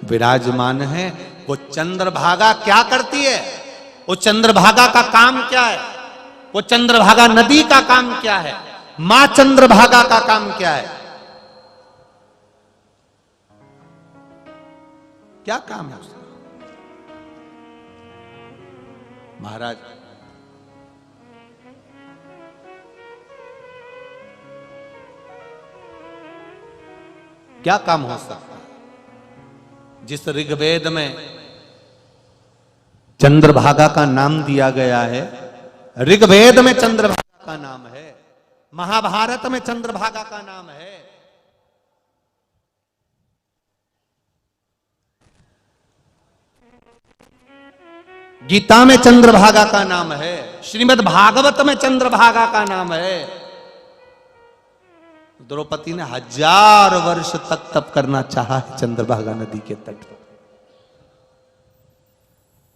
विराजमान है। वो चंद्रभागा क्या करती है? वो चंद्रभागा का काम क्या है? वो चंद्रभागा नदी का काम क्या है? मां चंद्रभागा का काम क्या है? क्या काम है उसका? महाराज क्या काम हो सकता है? जिस ऋग्वेद में चंद्रभागा का नाम दिया गया है, ऋग्वेद में चंद्रभागा का नाम है, महाभारत में चंद्रभागा का नाम है, गीता में चंद्रभागा का नाम है, श्रीमद् भागवत में चंद्रभागा का नाम है। द्रौपदी ने 1000 वर्ष तक तप करना चाहा है चंद्रभागा नदी के तट पर।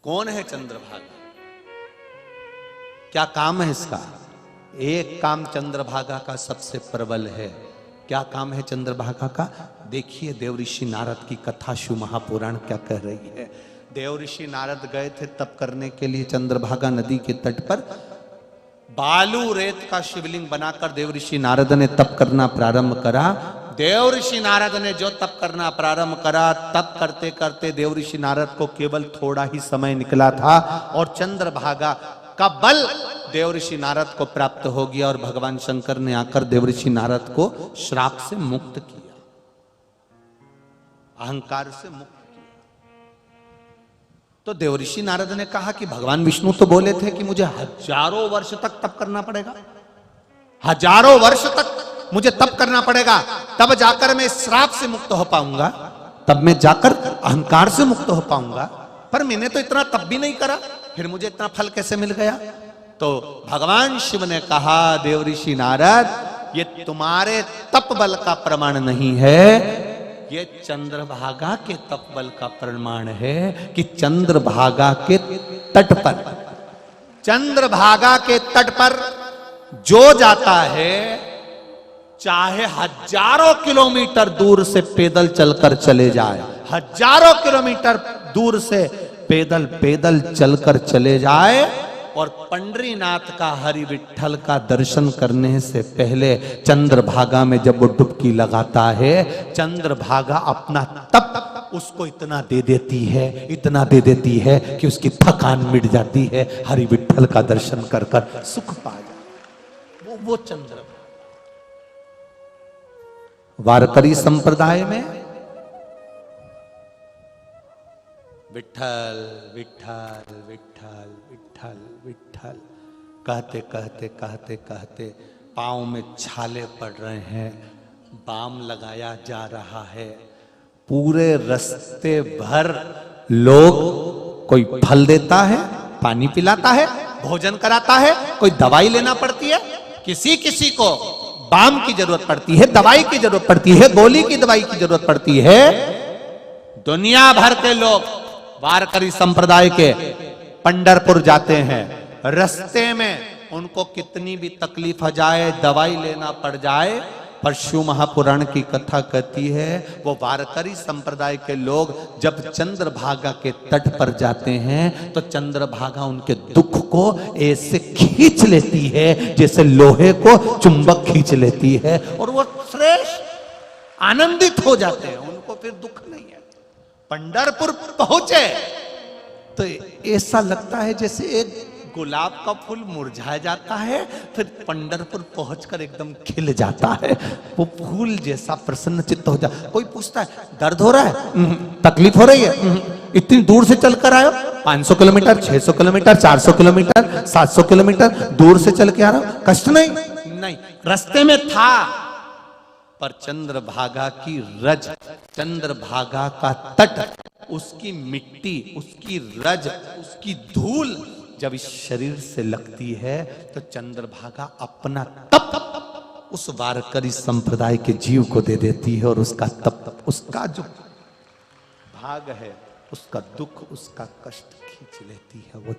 कौन है चंद्रभागा? क्या काम है इसका? एक काम चंद्रभागा का सबसे प्रबल है। क्या काम है चंद्रभागा का? देखिए देवऋषि नारद की कथा शिव महापुराण क्या कह रही है। देवऋषि नारद गए थे तप करने के लिए चंद्रभागा नदी के तट पर। बालू रेत का शिवलिंग बनाकर देवऋषि नारद ने तप करना प्रारंभ करा। देवऋषि नारद ने जो तप करना प्रारंभ करा, तप करते करते देवऋषि नारद को केवल थोड़ा ही समय निकला था और चंद्रभागा का बल देवऋषि नारद को प्राप्त हो गया और भगवान शंकर ने आकर देवऋषि नारद को श्राप से मुक्त किया, अहंकार से मुक्त। तो देवऋषि नारद ने कहा कि भगवान विष्णु तो बोले थे कि मुझे 1000 वर्ष तक तप करना पड़ेगा, 1000 वर्ष तक मुझे तप करना पड़ेगा, तब जाकर मैं श्राप से मुक्त हो पाऊंगा, तब मैं जाकर अहंकार से मुक्त हो पाऊंगा। पर मैंने तो इतना तप भी नहीं करा, फिर मुझे इतना फल कैसे मिल गया? तो भगवान शिव ने कहा, देवऋषि नारद, ये तुम्हारे तप बल का प्रमाण नहीं है, ये चंद्रभागा के तप बल का प्रमाण है कि चंद्रभागा के तट पर, चंद्रभागा के तट पर जो जाता है, चाहे 1000 किलोमीटर दूर से पैदल चलकर चले जाए, 1000 किलोमीटर दूर से पैदल चलकर चले जाए, और पंडरीनाथ का हरि विठ्ठल का दर्शन करने से पहले चंद्रभागा में जब वो डुबकी लगाता है, चंद्रभागा अपना तप उसको इतना दे देती है, इतना दे देती है कि उसकी थकान मिट जाती है, हरि विठ्ठल का दर्शन कर कर सुख पा जाए। वो चंद्रभागा वारकरी संप्रदाय में विठ्ठल विठ्ठल विठ्ठल विठ्ठल विठ्ठल कहते कहते कहते कहते पांव में छाले पड़ रहे हैं, बाम लगाया जा रहा है। पूरे रास्ते भर लोग, कोई फल देता है, पानी पिलाता है, भोजन कराता है, कोई दवाई लेना पड़ती है, किसी किसी को बाम की जरूरत पड़ती है, दवाई की जरूरत पड़ती है, गोली की दवाई की जरूरत पड़ती है। दुनिया भर के लोग वारकरी संप्रदाय के पंढरपुर जाते हैं, रास्ते में उनको कितनी भी तकलीफ आ जाए, दवाई लेना पड़ जाए, पर शिव महापुराण की कथा कहती है वो वारकरी संप्रदाय के लोग जब चंद्रभागा के तट पर जाते हैं तो चंद्रभागा उनके दुख को ऐसे खींच लेती है जैसे लोहे को चुंबक खींच लेती है, और वो श्रेष्ठ आनंदित हो जाते हैं, उनको फिर दुख नहीं है। पंढरपुर पहुंचे तो ऐसा लगता है जैसे एक गुलाब का फूल मुरझा जाता है, फिर पंढरपुर पहुंचकर एकदम खिल जाता है, वो फूल जैसा प्रसन्न चित्त हो जाता। कोई पूछता है दर्द हो रहा है, तकलीफ हो रही है, इतनी दूर से चलकर आयो, 500 किलोमीटर, 600 किलोमीटर, 400 किलोमीटर, 700 किलोमीटर दूर से चल के आ रहा हो, कष्ट नहीं, रास्ते में था, पर चंद्रभागा की रज, चंद्रभागा का तट, उसकी मिट्टी, उसकी रज, उसकी धूल जब इस शरीर से लगती है तो चंद्रभागा अपना तप उस वारकरी संप्रदाय के जीव को दे देती है, और उसका तप, उसका जो भाग है, उसका दुख, उसका कष्ट खींच लेती है वो।